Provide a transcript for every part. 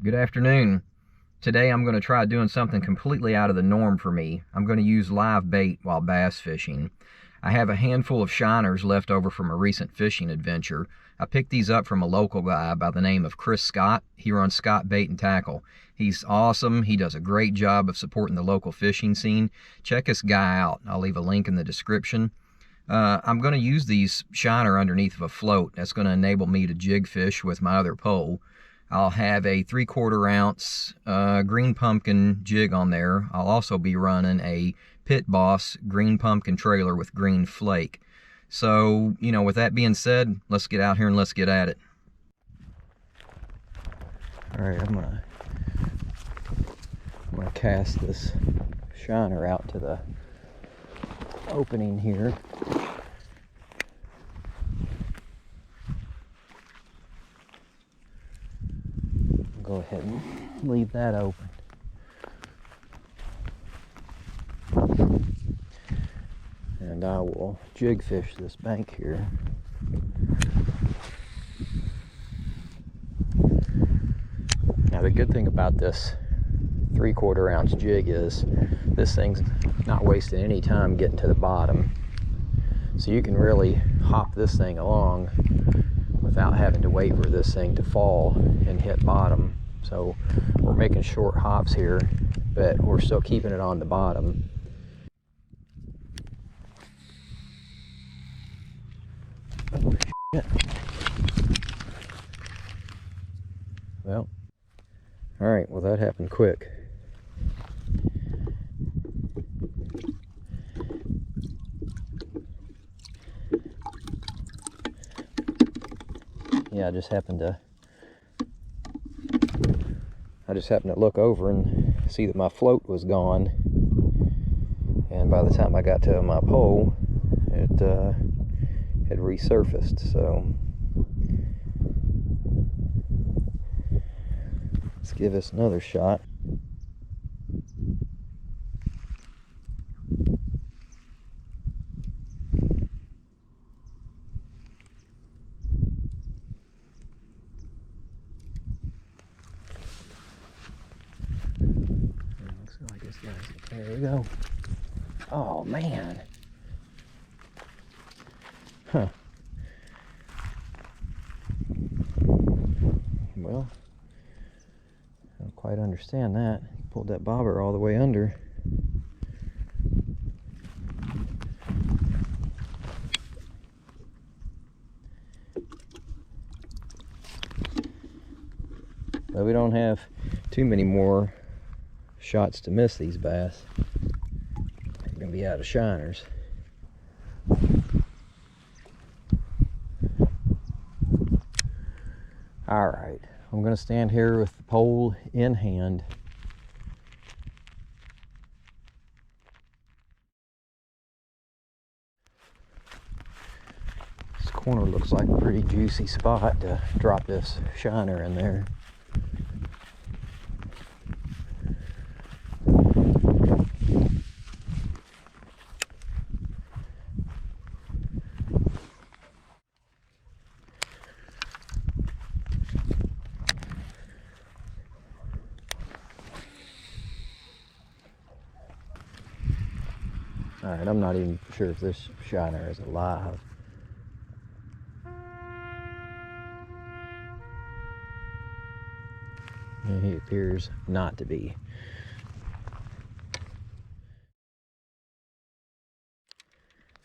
Good afternoon. Today I'm going to try doing something completely out of the norm for me. I'm going to use live bait while bass fishing. I have a handful of shiners left over from a recent fishing adventure. I picked these up from a local guy by the name of Schott. He runs Schott Bait and Tackle. He's awesome. He does a great job of supporting the local fishing scene. Check this guy out. I'll leave a link in the description. I'm going to use these shiner underneath of a float. That's going to enable me to jig fish with my other pole. I'll have a 3/4 ounce green pumpkin jig on there. I'll also be running a Pit Boss green pumpkin trailer with green flake. So, with that being said, let's get out here and let's get at it. All right, I'm gonna cast this shiner out to the opening here. Go ahead and leave that open. And I will jig fish this bank here. Now the good thing about this 3/4 ounce jig is this thing's not wasting any time getting to the bottom. So you can really hop this thing along without having to wait for this thing to fall and hit bottom. So we're making short hops here, but we're still keeping it on the bottom. Oh, shit. Well, all right, well that happened quick. Yeah, I just happened to look over and see that my float was gone, and by the time I got to my pole, it had resurfaced. So let's give this another shot. There we go. Oh man. Huh. Well, I don't quite understand that. Pulled that bobber all the way under. But we don't have too many more shots to miss these bass. They're gonna be out of shiners. All right, I'm gonna stand here with the pole in hand. This corner looks like a pretty juicy spot to drop this shiner in there. All right, I'm not even sure if this shiner is alive. And he appears not to be.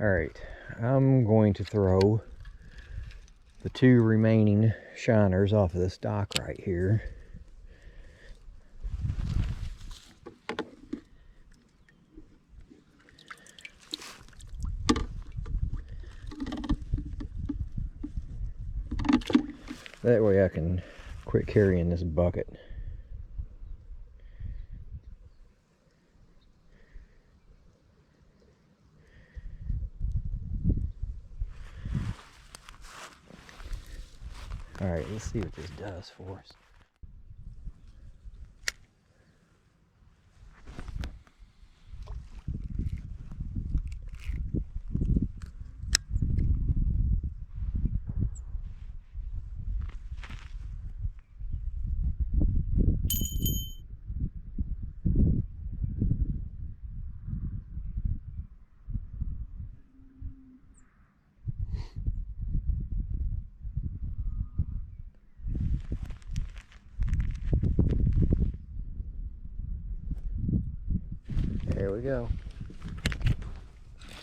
All right, I'm going to throw the 2 remaining shiners off of this dock right here. That way I can quit carrying this bucket. All right, let's see what this does for us. Here we go.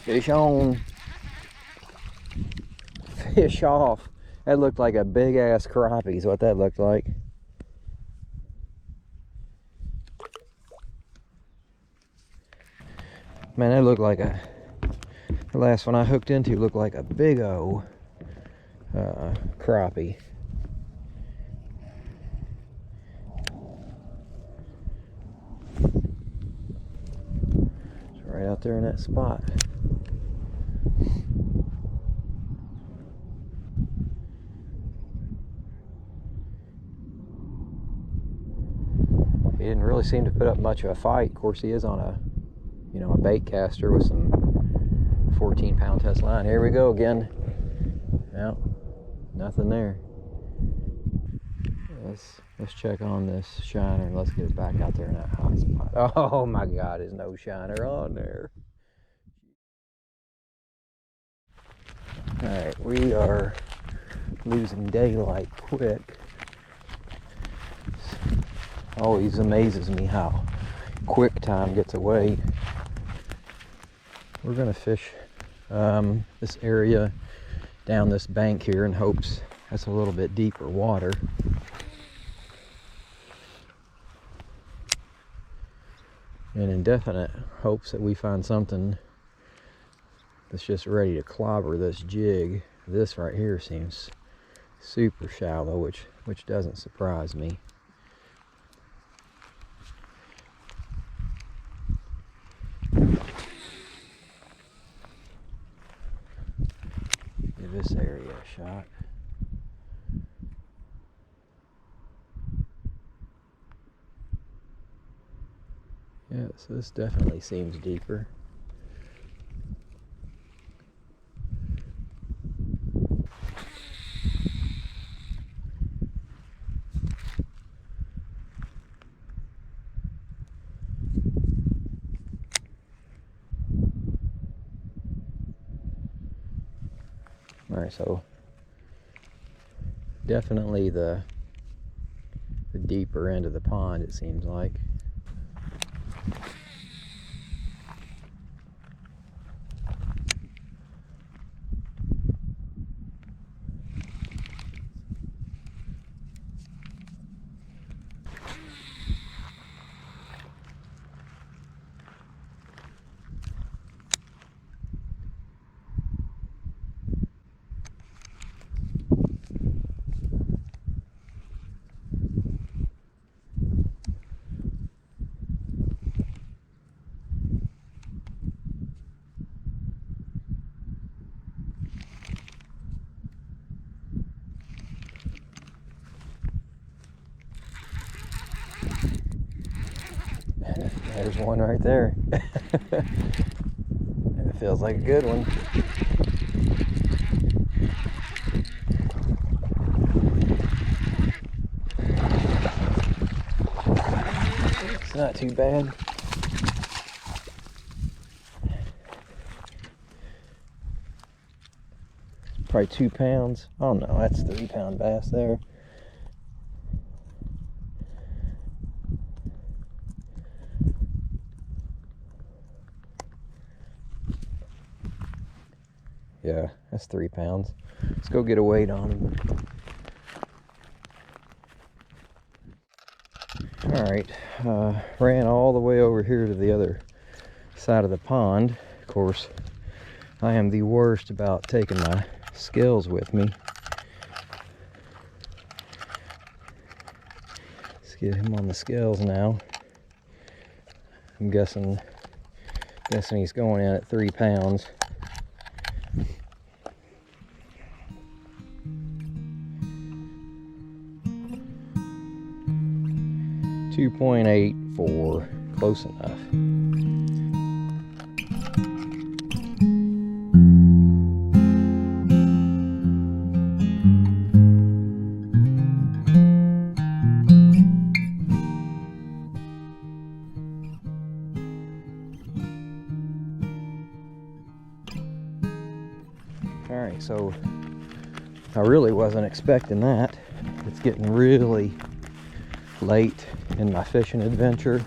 Fish on. Fish off. That looked like a big ass crappie is what that looked like. Man, that looked like a, the last one I hooked into looked like a big old crappie. It's right out there in that spot. He didn't really seem to put up much of a fight. Of course, he is on a, you know, a bait caster with some 14-pound test line. Here we go again. Well, nothing there. Let's check on this shiner and let's get it back out there in that hot spot. Oh my God, there's no shiner on there. All right, we are losing daylight quick. Always amazes me how quick time gets away. We're gonna fish this area down this bank here in hopes that's a little bit deeper water. And in definite hopes that we find something that's just ready to clobber this jig. This right here seems super shallow, which doesn't surprise me. Give this area a shot. Yeah, so this definitely seems deeper. All right, so definitely the deeper end of the pond, it seems like. There's one right there. And it feels like a good one. It's not too bad. Probably 2 pounds. Oh no, that's 3-pound bass there. Yeah, that's 3 pounds. Let's go get a weight on him. Alright, ran all the way over here to the other side of the pond. Of course, I am the worst about taking my scales with me. Let's get him on the scales now. I'm guessing he's going in at 3 pounds. .84, close enough. Alright, so I really wasn't expecting that. It's getting really late in my fishing adventure.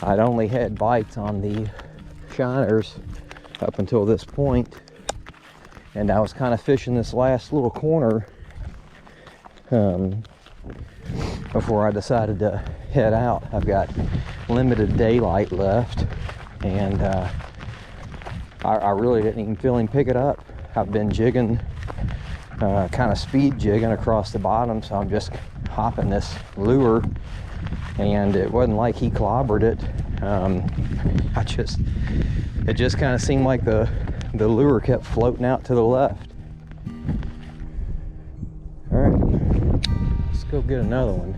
I'd only had bites on the shiners up until this point, and I was kind of fishing this last little corner before I decided to head out. I've got limited daylight left, and I really didn't even feel him pick it up. I've been jigging, kind of speed jigging across the bottom, so I'm just hopping this lure, and it wasn't like he clobbered it. It just kind of seemed like the lure kept floating out to the left. All right, let's go get another one.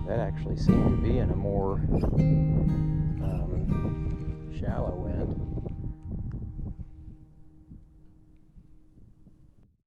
That actually seemed to be in a more shallow